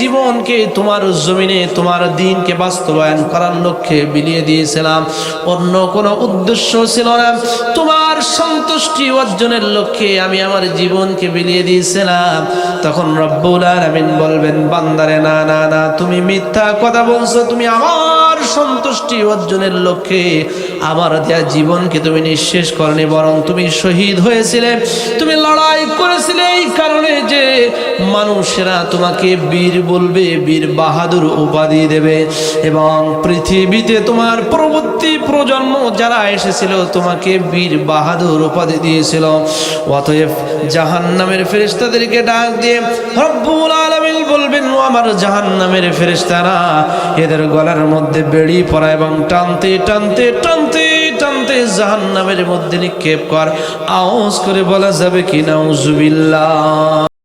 জীবনকে তোমার জমিনে তোমার দ্বীনকে বাস্তবায়ন করার লক্ষ্যে বিলিয়ে দিয়েছিলাম, অন্য কোনো উদ্দেশ্য ছিল না, তোমার সন্তুষ্টি অর্জনের লক্ষ্যে আমি আমার জীবনকে বিলিয়ে দিয়েছিলাম। তখন রব্বুল আলামিন বলবেন, বান্দারে না না না, তুমি মিথ্যা কথা বলছো, তুমি আমার সন্তুষ্টি অর্জনের লক্ষ্যে আমার দেয়া জীবনকে তুমি নিঃশেষ করনি, বরং তুমি শহীদ হয়েছিলে, তুমি লড়াই করেছিলে এই কারণে যে মানুষেরা তোমাকে বীর বলবে, বীর বাহাদুর উপাধি দেবে, এবং পৃথিবীতে তোমার পরবর্তী প্রজন্ম যারা এসেছিল তোমাকে বীর বাহাদুর উপাধি দিয়েছিল। অতএব জাহান্নামের ফেরেশতাদেরকে ডাক দিয়ে রব্বুল আলামিন বলবেন, ও আমার জাহান্নামের ফেরেশতারা, এদের গলার মধ্যে বেড়ি পরা এবং টানতে টানতে টানতে টানতে জাহান্নামের মধ্যে নিক্ষেপ কর। আওয়াজ করে বলা যাবে কি নাউজুবিল্লাহ।